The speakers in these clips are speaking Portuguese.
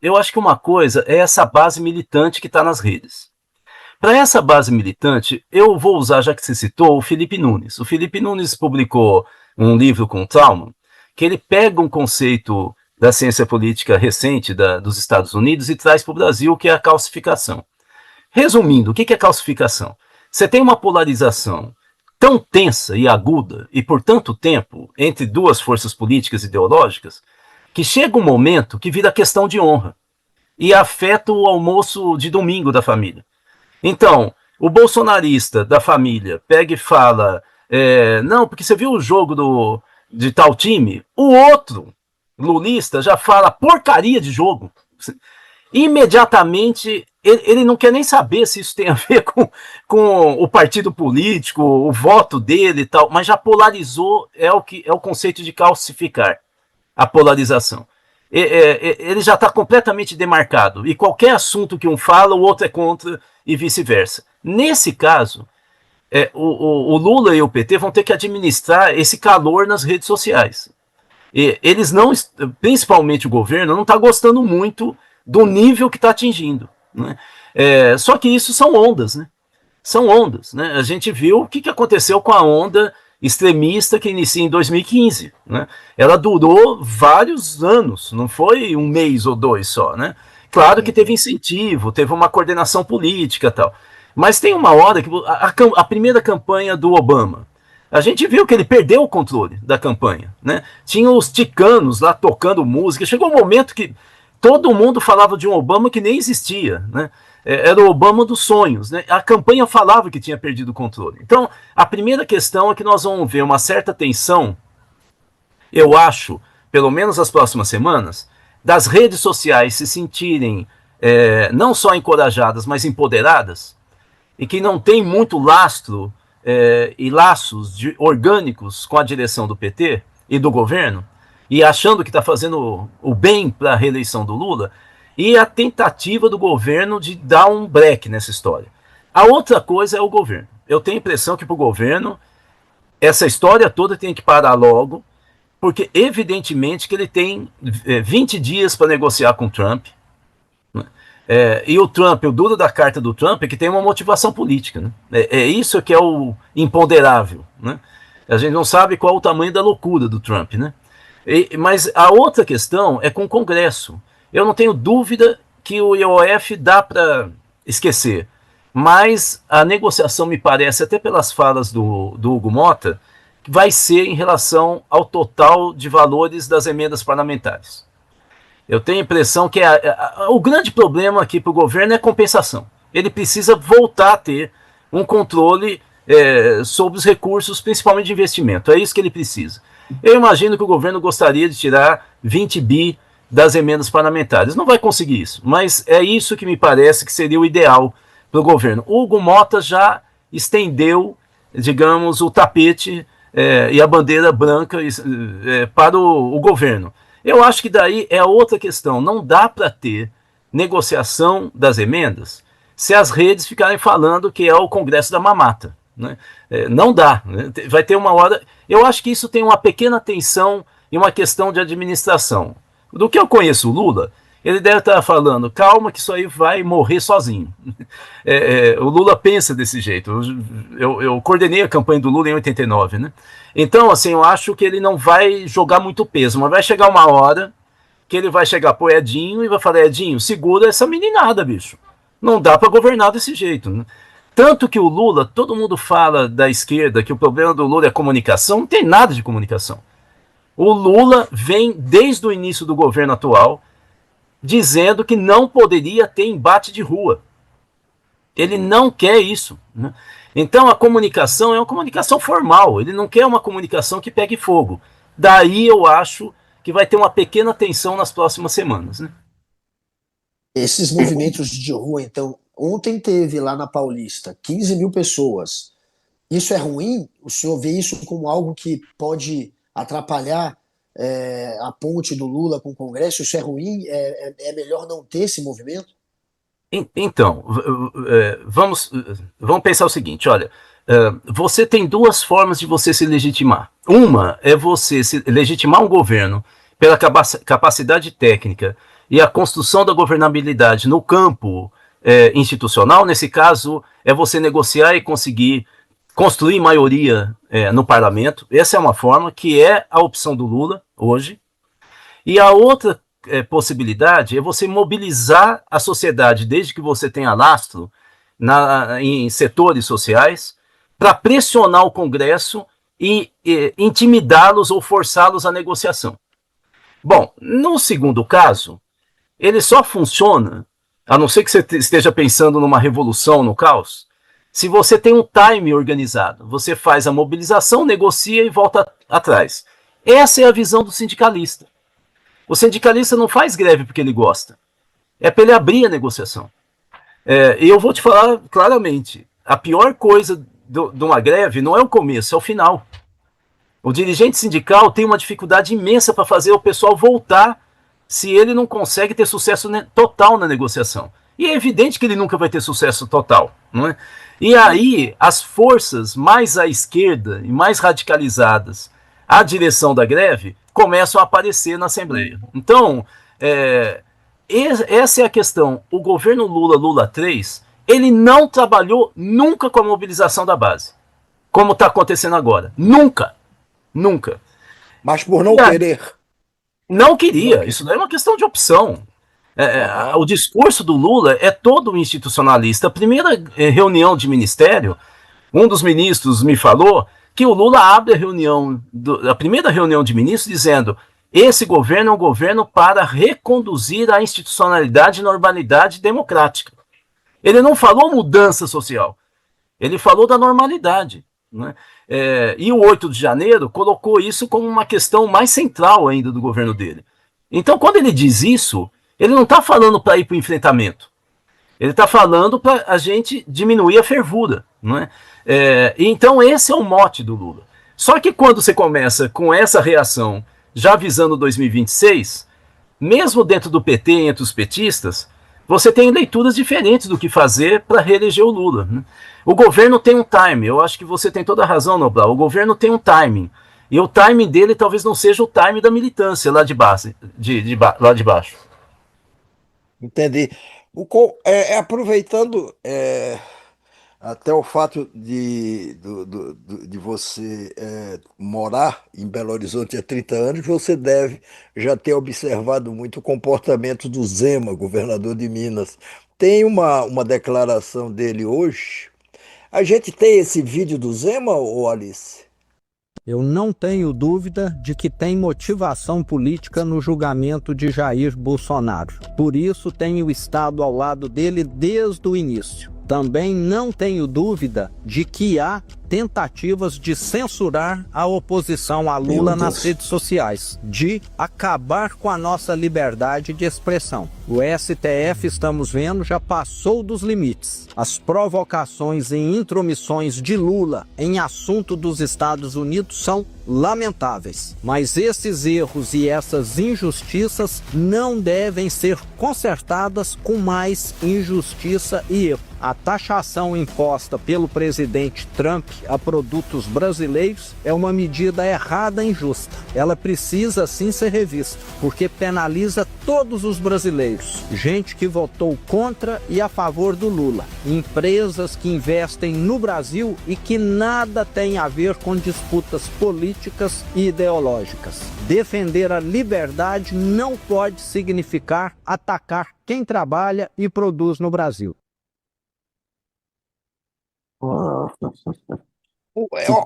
eu acho que uma coisa é essa base militante que está nas redes. Para essa base militante, eu vou usar, já que você citou, o Felipe Nunes. O Felipe Nunes publicou um livro com o Thalman, que ele pega um conceito da ciência política recente dos Estados Unidos e traz para o Brasil, que é a calcificação. Resumindo, o que é calcificação? Você tem uma polarização tão tensa e aguda, e por tanto tempo, entre duas forças políticas e ideológicas, que chega um momento que vira questão de honra e afeta o almoço de domingo da família. Então, o bolsonarista da família pega e fala, não, porque você viu o jogo de tal time, o outro lulista já fala porcaria de jogo. Imediatamente, ele não quer nem saber se isso tem a ver com o partido político, o voto dele e tal, mas já polarizou, é o conceito de calcificar a polarização. Ele já está completamente demarcado, e qualquer assunto que um fala, o outro é contra, e vice-versa. Nesse caso, o Lula e o PT vão ter que administrar esse calor nas redes sociais. Eles não, principalmente o governo, não está gostando muito do nível que está atingindo. Né? Só que isso são ondas, né? São ondas. Né? A gente viu o que aconteceu com a onda extremista que inicia em 2015. Né? Ela durou vários anos, não foi um mês ou dois só. Né? Claro que teve incentivo, teve uma coordenação política e tal. Mas tem uma hora que a primeira campanha do Obama, a gente viu que ele perdeu o controle da campanha. Né? Tinha os ticanos lá tocando música. Chegou um momento que todo mundo falava de um Obama que nem existia. Né? Era o Obama dos sonhos. Né? A campanha falava que tinha perdido o controle. Então, a primeira questão é que nós vamos ver uma certa tensão, eu acho, pelo menos nas próximas semanas, das redes sociais se sentirem não só encorajadas, mas empoderadas, e que não tem muito lastro e laços orgânicos com a direção do PT e do governo, e achando que está fazendo o bem para a reeleição do Lula, e a tentativa do governo de dar um break nessa história. A outra coisa é o governo. Eu tenho a impressão que para o governo, essa história toda tem que parar logo, porque evidentemente que ele tem 20 dias para negociar com o Trump, né? E o Trump, o duro da carta do Trump é que tem uma motivação política. Né? Isso que é o imponderável. Né? A gente não sabe qual o tamanho da loucura do Trump. Né? Mas a outra questão é com o Congresso. Eu não tenho dúvida que o IOF dá para esquecer, mas a negociação me parece, até pelas falas do Hugo Mota, que vai ser em relação ao total de valores das emendas parlamentares. Eu tenho a impressão que o grande problema aqui para o governo é a compensação. Ele precisa voltar a ter um controle sobre os recursos, principalmente de investimento. É isso que ele precisa. Eu imagino que o governo gostaria de tirar 20 bi das emendas parlamentares. Não vai conseguir isso, mas é isso que me parece que seria o ideal para o governo. O Hugo Mota já estendeu, digamos, o tapete e a bandeira branca para o governo. Eu acho que daí é outra questão. Não dá para ter negociação das emendas se as redes ficarem falando que é o Congresso da mamata. Né? Não dá. Né? Vai ter uma hora... Eu acho que isso tem uma pequena tensão e uma questão de administração. Do que eu conheço o Lula, ele deve estar falando, calma que isso aí vai morrer sozinho. O Lula pensa desse jeito. Eu coordenei a campanha do Lula em 89, né? Então, assim, eu acho que ele não vai jogar muito peso, mas vai chegar uma hora que ele vai chegar pro Edinho e vai falar, Edinho, segura essa meninada, bicho. Não dá para governar desse jeito. Né? Tanto que o Lula, todo mundo fala da esquerda que o problema do Lula é a comunicação, não tem nada de comunicação. O Lula vem, desde o início do governo atual, dizendo que não poderia ter embate de rua. Ele não quer isso. Né? Então a comunicação é uma comunicação formal, ele não quer uma comunicação que pegue fogo. Daí eu acho que vai ter uma pequena tensão nas próximas semanas. Né? Esses movimentos de rua, então, ontem teve lá na Paulista 15 mil pessoas. Isso é ruim? O senhor vê isso como algo que pode atrapalhar a ponte do Lula com o Congresso? Isso é ruim? É melhor não ter esse movimento? Então, vamos pensar o seguinte, olha, você tem duas formas de você se legitimar. Uma é você se legitimar um governo pela capacidade técnica e a construção da governabilidade no campo institucional, nesse caso, é você negociar e conseguir construir maioria no parlamento. Essa é uma forma que é a opção do Lula hoje. E a outra possibilidade é você mobilizar a sociedade, desde que você tenha lastro em setores sociais, para pressionar o Congresso e intimidá-los ou forçá-los à negociação. Bom, no segundo caso, ele só funciona, a não ser que você esteja pensando numa revolução no caos, se você tem um time organizado. Você faz a mobilização, negocia e volta atrás. Essa é a visão do sindicalista. O sindicalista não faz greve porque ele gosta. É para ele abrir a negociação. E eu vou te falar claramente, a pior coisa de uma greve não é o começo, é o final. O dirigente sindical tem uma dificuldade imensa para fazer o pessoal voltar se ele não consegue ter sucesso total na negociação. E é evidente que ele nunca vai ter sucesso total, não é? E aí, as forças mais à esquerda e mais radicalizadas à direção da greve começam a aparecer na Assembleia. Então, essa é a questão. O governo Lula 3, ele não trabalhou nunca com a mobilização da base, como está acontecendo agora. Nunca. Nunca. Mas por não querer. Não queria. Isso não é uma questão de opção. O discurso do Lula é todo institucionalista. A primeira reunião de ministério, um dos ministros me falou que o Lula abre a primeira reunião de ministros dizendo: esse governo é um governo para reconduzir a institucionalidade e normalidade democrática. Ele não falou mudança social, ele falou da normalidade, né? E o 8 de janeiro colocou isso como uma questão mais central ainda do governo dele. Então, quando ele diz isso, ele não está falando para ir para o enfrentamento. Ele está falando para a gente diminuir a fervura. Não é? Então, esse é o mote do Lula. Só que quando você começa com essa reação, já visando 2026, mesmo dentro do PT, entre os petistas, você tem leituras diferentes do que fazer para reeleger o Lula. Né? O governo tem um time, eu acho que você tem toda a razão, Noblar. O governo tem um timing. E o timing dele talvez não seja o timing da militância lá de base, lá de baixo. Entendi. Aproveitando até o fato de você morar em Belo Horizonte há 30 anos, você deve já ter observado muito o comportamento do Zema, governador de Minas. Tem uma declaração dele hoje. A gente tem esse vídeo do Zema, ou Alice? Eu não tenho dúvida de que tem motivação política no julgamento de Jair Bolsonaro. Por isso, tenho estado ao lado dele desde o início. Também não tenho dúvida de que há tentativas de censurar a oposição a Lula nas redes sociais, de acabar com a nossa liberdade de expressão. O STF, estamos vendo, já passou dos limites. As provocações e intromissões de Lula em assunto dos Estados Unidos são lamentáveis. Mas esses erros e essas injustiças não devem ser consertadas com mais injustiça e erro. A taxação imposta pelo presidente Trump a produtos brasileiros é uma medida errada e injusta. Ela precisa sim ser revista, porque penaliza todos os brasileiros. Gente que votou contra e a favor do Lula. Empresas que investem no Brasil e que nada tem a ver com disputas políticas e ideológicas. Defender a liberdade não pode significar atacar quem trabalha e produz no Brasil.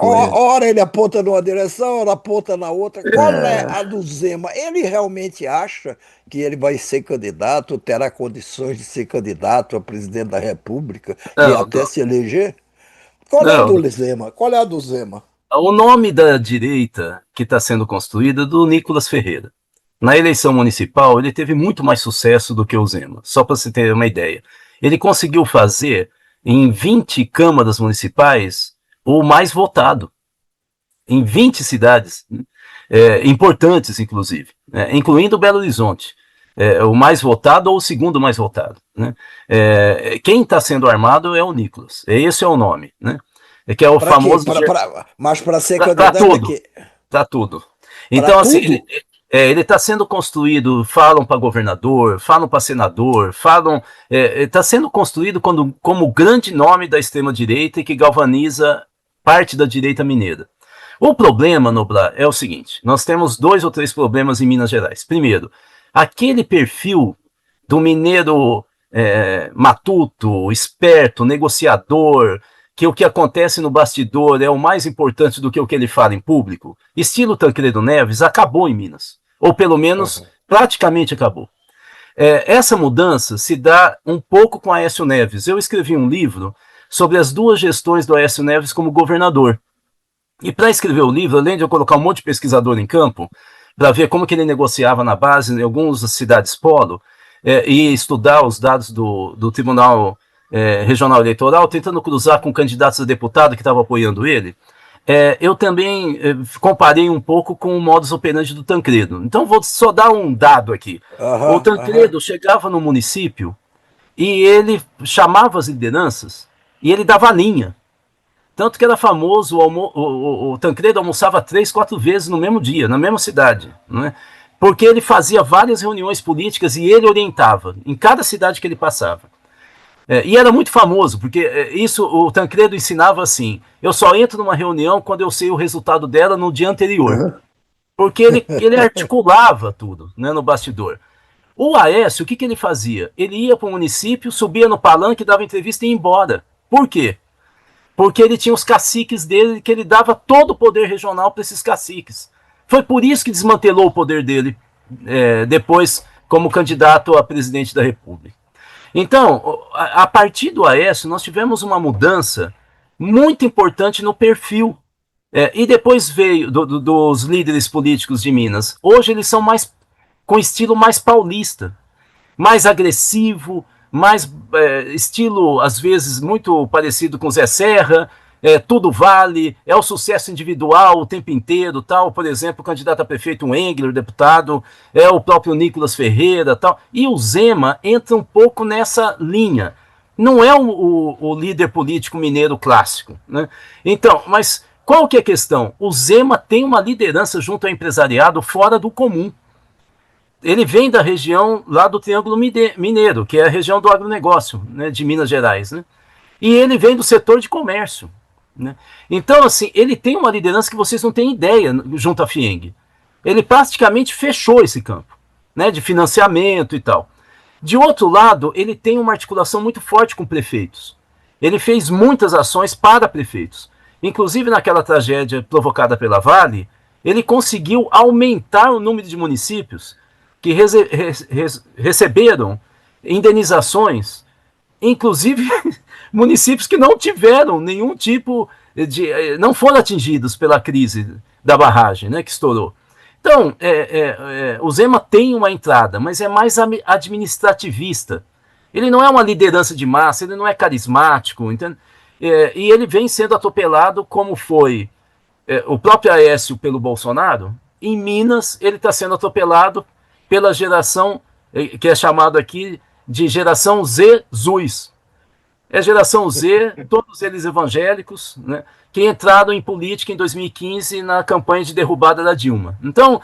Ora ele aponta numa direção, ora aponta na outra. Qual é a do Zema? Ele realmente acha que ele vai ser candidato, terá condições de ser candidato a presidente da República e até se eleger? Qual é a do Zema? Qual é a do Zema? O nome da direita que está sendo construída é do Nicolas Ferreira. Na eleição municipal, ele teve muito mais sucesso do que o Zema, só para você ter uma ideia. Ele conseguiu fazer em 20 câmaras municipais o mais votado, em 20 cidades, importantes, inclusive, incluindo Belo Horizonte, o mais votado ou o segundo mais votado. Né? Quem está sendo armado é o Nicolas, esse é o nome, né? Que é o famoso... Mas para ser candidato para tudo. Então, assim, Ele está sendo construído, falam para governador, falam para senador, está sendo construído como o grande nome da extrema-direita e que galvaniza parte da direita mineira. O problema, Noblar, é o seguinte, nós temos 2 ou 3 problemas em Minas Gerais. Primeiro, aquele perfil do mineiro matuto, esperto, negociador, que o que acontece no bastidor é o mais importante do que o que ele fala em público, estilo Tancredo Neves, acabou em Minas. Ou pelo menos, praticamente acabou. Essa mudança se dá um pouco com Aécio Neves. Eu escrevi um livro sobre as 2 gestões do Aécio Neves como governador. E para escrever o livro, além de eu colocar um monte de pesquisador em campo, para ver como que ele negociava na base em algumas cidades polo, e estudar os dados do Tribunal Regional Eleitoral, tentando cruzar com candidatos a deputado que estavam apoiando ele, eu também comparei um pouco com o modus operandi do Tancredo. Então vou só dar um dado aqui. O Tancredo chegava no município e ele chamava as lideranças e ele dava a linha. Tanto que era famoso, o Tancredo almoçava 3, 4 vezes no mesmo dia, na mesma cidade, né? Porque ele fazia várias reuniões políticas e ele orientava em cada cidade que ele passava. E era muito famoso, porque isso o Tancredo ensinava assim, eu só entro numa reunião quando eu sei o resultado dela no dia anterior. Porque ele articulava tudo, né, no bastidor. O Aécio, o que ele fazia? Ele ia para o município, subia no palanque, dava entrevista e ia embora. Por quê? Porque ele tinha os caciques dele, que ele dava todo o poder regional para esses caciques. Foi por isso que desmantelou o poder dele depois como candidato a presidente da República. Então, a partir do Aécio, nós tivemos uma mudança muito importante no perfil. E depois veio dos líderes políticos de Minas. Hoje eles são mais com estilo mais paulista, mais agressivo, mais estilo, às vezes, muito parecido com Zé Serra, tudo vale, é o sucesso individual o tempo inteiro, tal. Por exemplo, o candidato a prefeito, um Engler, deputado, é o próprio Nicolas Ferreira, tal. E o Zema entra um pouco nessa linha. Não é o líder político mineiro clássico, né? Então, mas qual que é a questão? O Zema tem uma liderança junto ao empresariado fora do comum. Ele vem da região lá do Triângulo Mineiro, que é a região do agronegócio, né, de Minas Gerais, né? E ele vem do setor de comércio, né? Então, assim, ele tem uma liderança que vocês não têm ideia junto à FIENG. Ele praticamente fechou esse campo, né, de financiamento e tal. De outro lado, ele tem uma articulação muito forte com prefeitos. Ele fez muitas ações para prefeitos. Inclusive, naquela tragédia provocada pela Vale, ele conseguiu aumentar o número de municípios que receberam indenizações, inclusive municípios que não tiveram nenhum tipo de... não foram atingidos pela crise da barragem, né, que estourou. Então, o Zema tem uma entrada, mas é mais administrativista. Ele não é uma liderança de massa, ele não é carismático, entende? E ele vem sendo atropelado como foi o próprio Aécio pelo Bolsonaro. Em Minas, ele está sendo atropelado pela geração, que é chamado aqui de geração Z-Zuz. É geração Z, todos eles evangélicos, né, que entraram em política em 2015 na campanha de derrubada da Dilma. Então,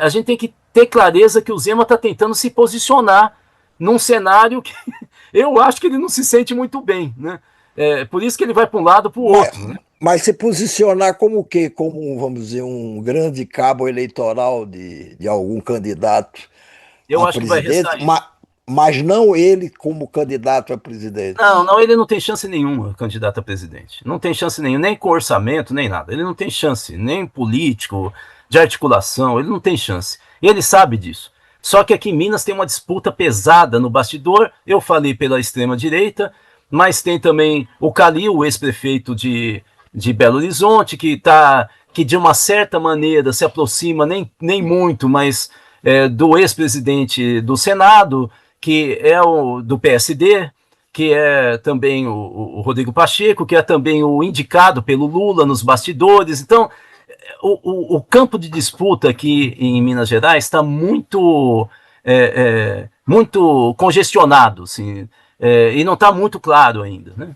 a gente tem que ter clareza que o Zema está tentando se posicionar num cenário que eu acho que ele não se sente muito bem, né? Por isso que ele vai para um lado para o outro. Né? Mas se posicionar como o quê? Como, vamos dizer, um grande cabo eleitoral de algum candidato eu a acho presidente, que vai mas não ele como candidato a presidente. Não, ele não tem chance nenhuma, candidato a presidente. Não tem chance nenhuma, nem com orçamento, nem nada. Ele não tem chance, nem político, de articulação, ele não tem chance. E ele sabe disso. Só que aqui em Minas tem uma disputa pesada no bastidor, eu falei pela extrema-direita, mas tem também o Calil, o ex-prefeito de Belo Horizonte, que de uma certa maneira se aproxima, nem muito, mas do ex-presidente do Senado, que é o do PSD, que é também o Rodrigo Pacheco, que é também o indicado pelo Lula nos bastidores. Então, o campo de disputa aqui em Minas Gerais está muito congestionado, assim, e não está muito claro ainda, né?